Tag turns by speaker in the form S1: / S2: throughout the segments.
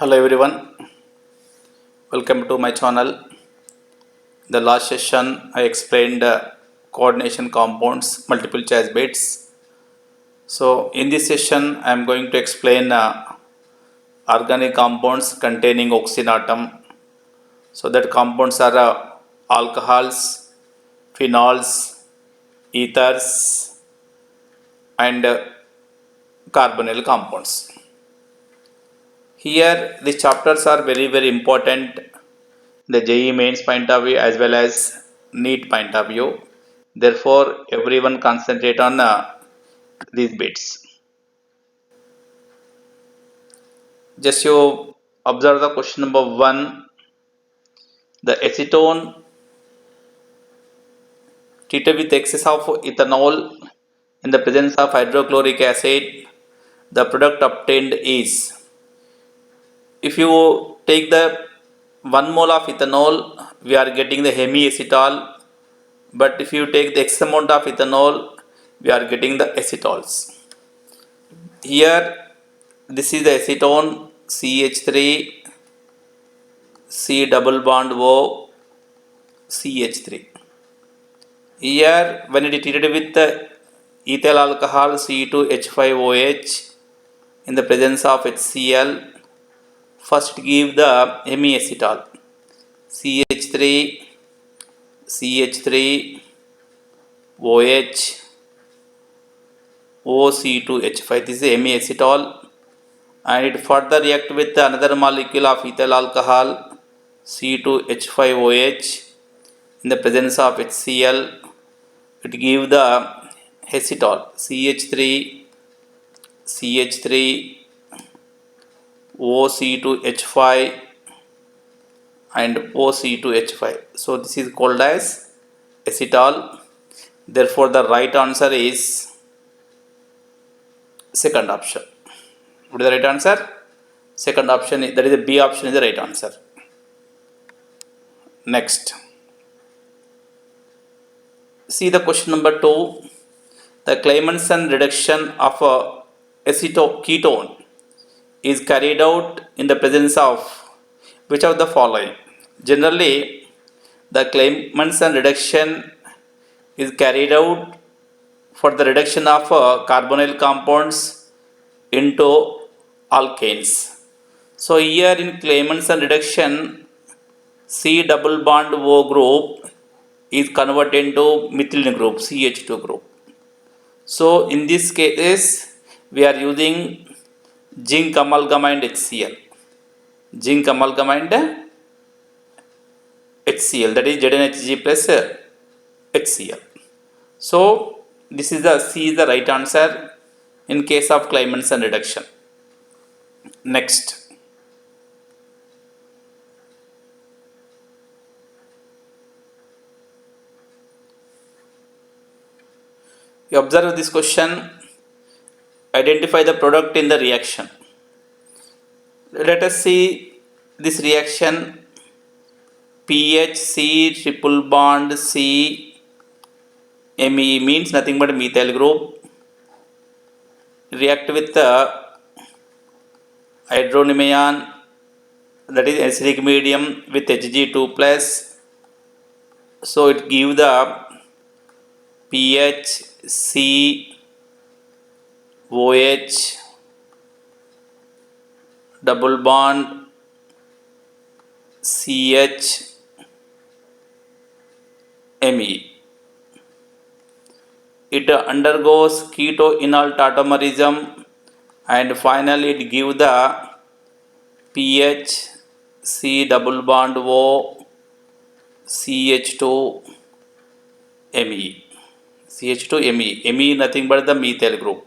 S1: Hello everyone, welcome to my channel. The last session I explained coordination compounds, multiple choice bits. So in this session I am going to explain organic compounds containing oxygen atom. So that compounds are alcohols, phenols, ethers and carbonyl compounds. Here the chapters are very important, the JEE mains point of view as well as NEET point of view. Therefore, everyone concentrate on these bits. Just you observe the question number 1. The acetone treated with excess of ethanol in the presence of hydrochloric acid, the product obtained is, if you take the 1 mole of ethanol, we are getting the hemiacetal, but if you take the X amount of ethanol, we are getting the acetols. Here, this is the acetone CH3, C double bond O, CH3. Here, when it is treated with the ethyl alcohol C2H5OH in the presence of HCl, first give the hemiacetal CH3, CH3, OH, OC2H5. This is hemiacetal, and it further react with another molecule of ethyl alcohol C2H5OH in the presence of HCl. It give the acetol CH3, CH3, OC2H5 and OC2H5. So this is called as acetal. Therefore, the right answer is second option. What is the right answer? Second option, that is the B option is the right answer. Next, see the question number 2. The Claymanson reduction of a ketone is carried out in the presence of which of the following? Generally, the Claymanson reduction is carried out for the reduction of carbonyl compounds into alkanes. So here in Claymanson reduction, C double bond O group is converted into methylene group, CH2 group. So in this case, we are using zinc amalgam HCl. Zinc amalgam HCl, that is ZnHg plus HCl. So this is the C is the right answer in case of Claymanson reduction. Next, you observe this question. Identify the product in the reaction. Let us see this reaction. PHC triple bond C Me means nothing but methyl group. React with the hydronium, that is acidic medium, with Hg2 plus. So it gives the PHC OH double bond CH Me. It undergoes keto-enol tautomerism and finally it gives the PHC double bond O CH2 Me. CH2 Me. Me nothing but the methyl group.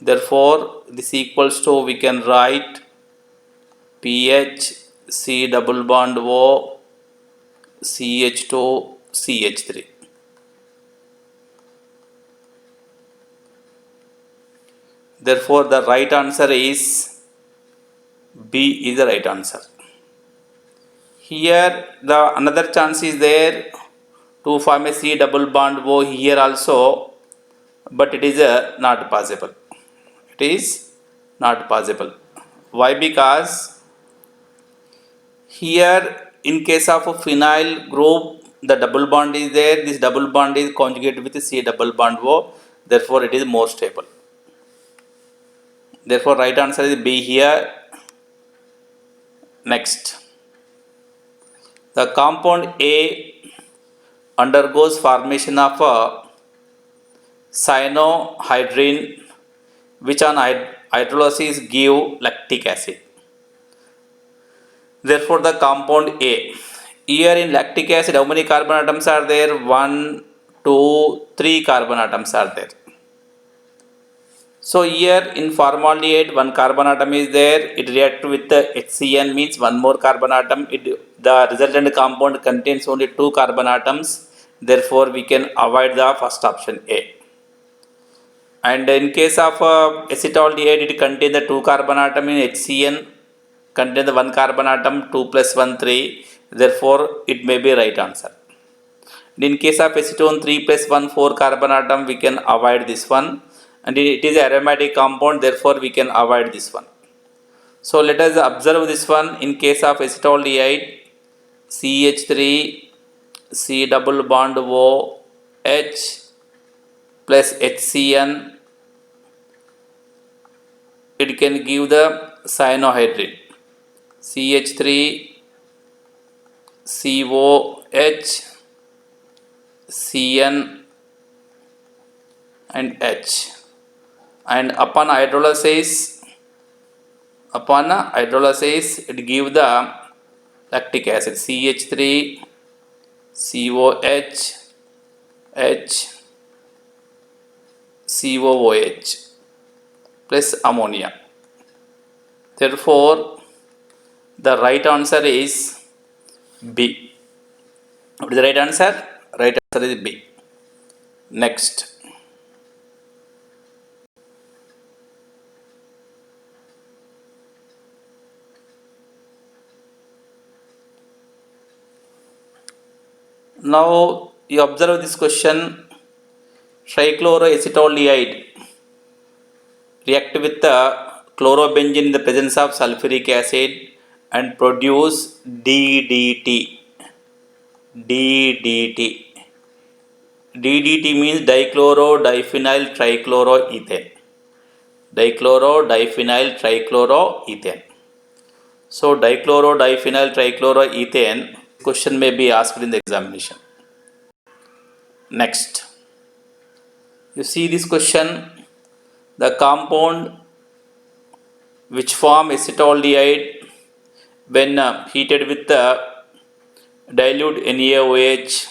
S1: Therefore, this equals to, we can write PHC double bond O CH2 CH3. Therefore, the right answer is B is the right answer. Here, the another chance is there to form a C double bond O here also, but it is not possible. It is not possible. Why? Because Here in case of a phenyl group, the double bond is there, this double bond is conjugate with C double bond O, therefore it is more stable. Therefore right answer is B here. Next, the compound A undergoes formation of a cyanohydrin, which on hydrolysis give lactic acid. Therefore the compound A, here in lactic acid how many carbon atoms are there? 1, 2, 3 carbon atoms are there. So here in formaldehyde one carbon atom is there, it reacts with the HCN, means one more carbon atom. The resultant compound contains only 2 carbon atoms, therefore we can avoid the first option A. And in case of acetaldehyde, it contains the 2 carbon atom in HCN, contains the 1 carbon atom, 2 plus 1 3, therefore it may be right answer. In case of acetone, 3 plus 1 4 carbon atom, we can avoid this one, and it is aromatic compound, therefore we can avoid this one. So let us observe this one. In case of acetaldehyde, CH3 C double bond O H plus HCN, it can give the cyanohydrin CH3 COH Cn and H, and upon hydrolysis it give the lactic acid CH3 COH H COOH plus ammonia. Therefore the right answer is B. What is the right answer? Right answer is B. Next, now you observe this question. Trichloroacetaldehyde react with the chlorobenzene in the presence of sulfuric acid and produce DDT. DDT. DDT means dichloro diphenyl trichloroethane. Dichloro diphenyl trichloroethane. So dichloro diphenyl trichloroethane question may be asked in the examination. Next, you see this question, the compound which form acetaldehyde when heated with the dilute NaOH.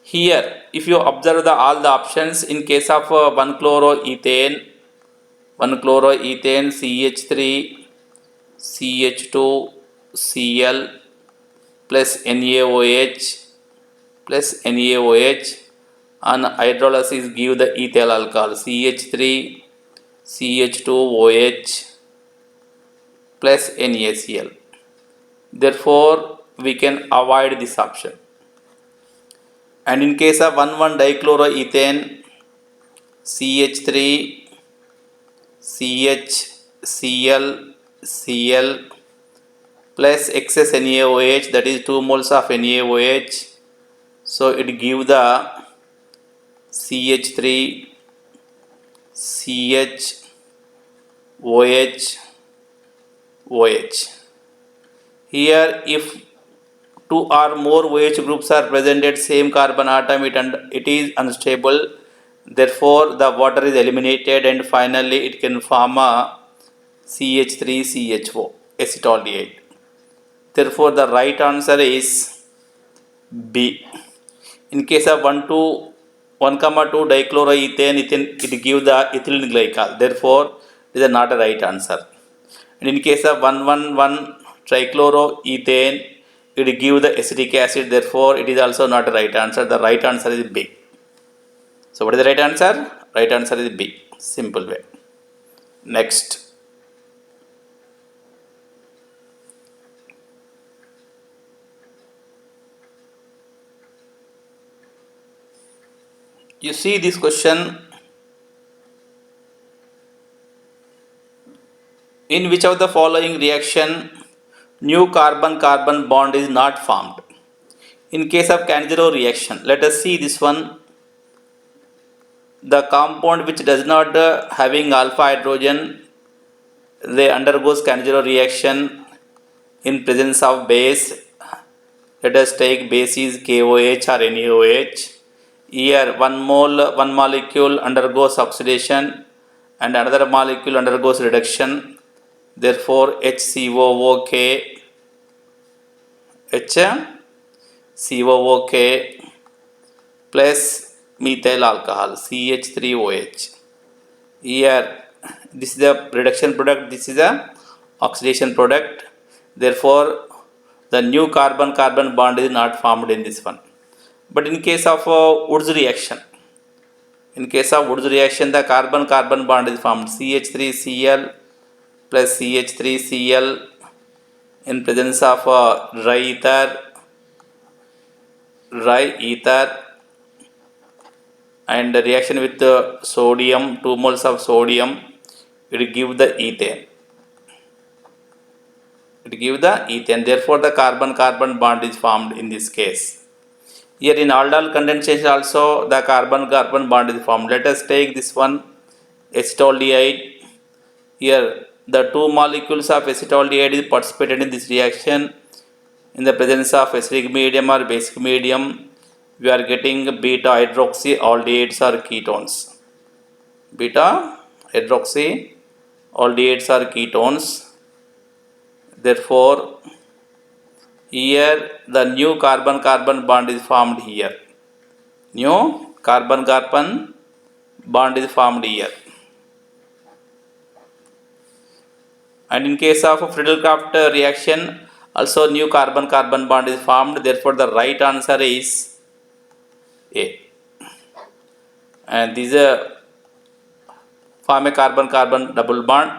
S1: Here if you observe all the options, in case of 1-chloroethane CH3 CH2 Cl plus NaOH plus NaOH, on hydrolysis give the ethyl alcohol CH3 CH2OH plus NaCl. Therefore we can avoid this option. And in case of 1,1-dichloroethane CH3 CHCl Cl plus excess NaOH, that is 2 moles of NaOH, so it give the CH3 CHOH OH. Here if 2 or more OH groups are present at same carbon atom, it is unstable, therefore the water is eliminated and finally it can form a CH3CHO acetaldehyde. Therefore the right answer is B. In case of 1,2 dichloroethane, it gives the ethylene glycol, therefore it is not a right answer. And in case of 1,1,1 trichloroethane, it gives the acetic acid, therefore it is also not a right answer. The right answer is B. So what is the right answer? Right answer is B. Simple way. Next, you see this question, in which of the following reaction new carbon-carbon bond is not formed. In case of Cannizzaro reaction, let us see this one. The compound which does not having alpha hydrogen, they undergoes Cannizzaro reaction in presence of base. Let us take base is KOH or NaOH. Here one molecule undergoes oxidation and another molecule undergoes reduction. Therefore HCOOK plus methyl alcohol CH3OH. Here this is the reduction product, this is a oxidation product. Therefore the new carbon-carbon bond is not formed in this one. But in case of Woods reaction, the carbon-carbon bond is formed CH3Cl plus CH3Cl in presence of dry ether and the reaction with sodium, 2 moles of sodium, it will give the ethane. Therefore the carbon-carbon bond is formed in this case. Here in aldol condensation also the carbon-carbon bond is formed. Let us take this one, acetaldehyde. Here the two molecules of acetaldehyde is participated in this reaction. In the presence of acidic medium or basic medium, we are getting beta hydroxyaldehydes or ketones. Beta hydroxyaldehydes or ketones. Therefore, here the new carbon-carbon bond is formed here. New carbon-carbon bond is formed here. And in case of Friedel-Crafts reaction, also new carbon-carbon bond is formed. Therefore, the right answer is A. And these form a carbon-carbon bond.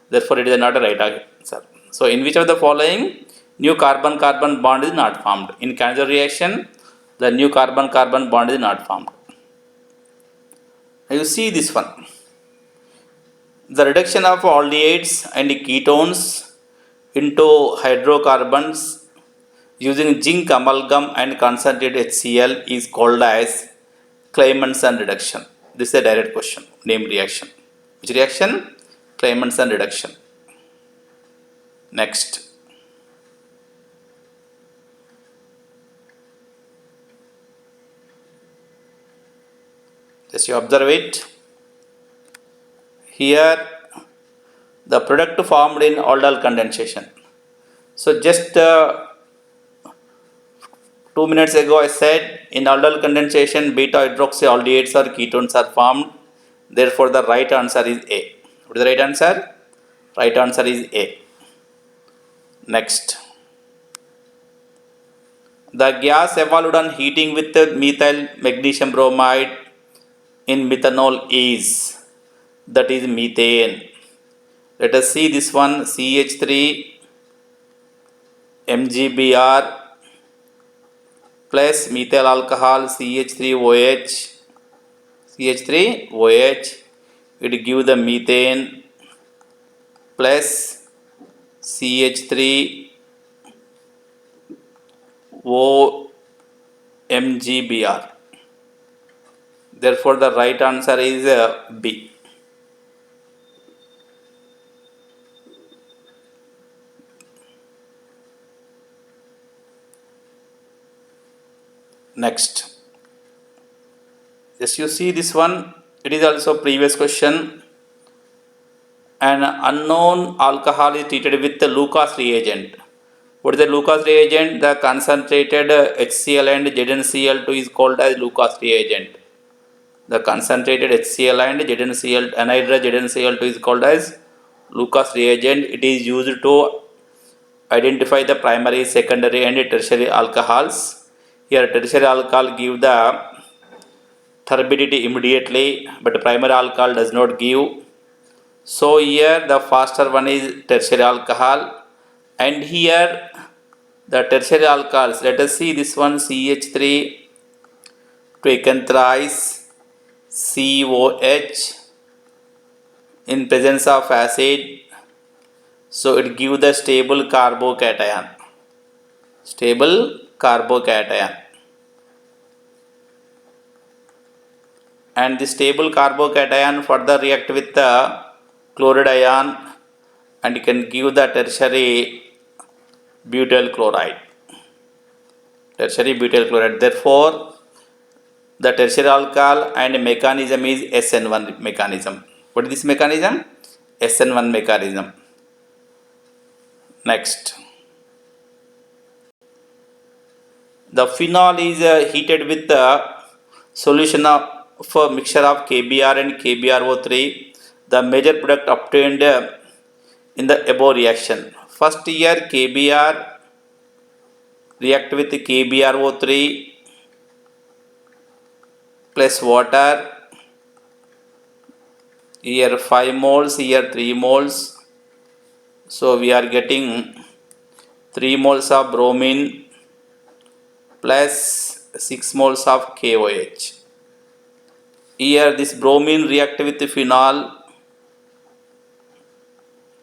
S1: Therefore, it is not a right answer. So, in which of the following new carbon-carbon bond is not formed? In Cannizzaro reaction, the new carbon-carbon bond is not formed. Now, you see this one. The reduction of aldehydes and ketones into hydrocarbons using zinc amalgam and concentrated HCl is called as Clemmensen reduction. This is a direct question, name reaction. Which reaction? Clemmensen reduction. Next. Just you observe it. Here the product formed in aldol condensation. So just 2 minutes ago I said in aldol condensation beta hydroxyaldehydes or ketones are formed. Therefore the right answer is A. What is the right answer? Right answer is A. Next. The gas evolved on heating with methyl magnesium bromide in methanol is, that is methane. Let us see this one, CH3 MgBr plus methyl alcohol CH3OH, it give the methane plus CH3OMgBr. Therefore the right answer is B. Next, just you see this one, it is also previous question. An unknown alcohol is treated with the Lucas reagent. What is the Lucas reagent? The concentrated HCl and ZnCl2 is called as Lucas reagent. The concentrated HCl and ZnCl, anhydrous ZnCl2 is called as Lucas reagent. It is used to identify the primary, secondary and tertiary alcohols. Here tertiary alcohol give the turbidity immediately, but primary alcohol does not give. So here the faster one is tertiary alcohol, and here the tertiary alcohols, let us see this one, CH3 taken thrice COH in presence of acid. So it give the stable carbocation. Stable carbocation. And the stable carbocation further react with the chloride ion and can give the tertiary butyl chloride. Tertiary butyl chloride. Therefore, the tertiary alcohol and mechanism is SN1 mechanism. What is this mechanism? SN1 mechanism. Next, the phenol is heated with the solution of mixture of KBr and KBrO3. The major product obtained in the above reaction. First year KBr react with KBrO3 plus water. Here 5 moles, here 3 moles. So we are getting 3 moles of bromine plus 6 moles of KOH. Here this bromine react with the phenol.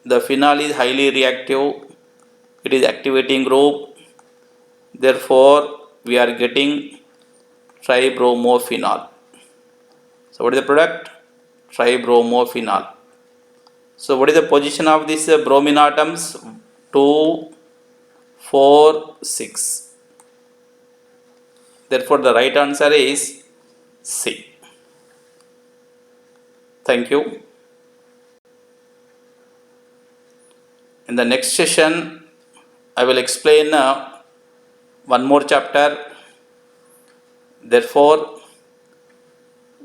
S1: The phenol is highly reactive. It is activating group. Therefore, we are getting tribromophenol. So what is the product? Tribromophenol. So what is the position of these bromine atoms? 2, 4, 6. Therefore, the right answer is C. Thank you. In the next session, I will explain one more chapter. Therefore,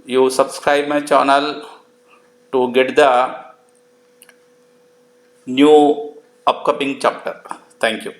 S1: you subscribe my channel to get the new upcoming chapter. Thank you.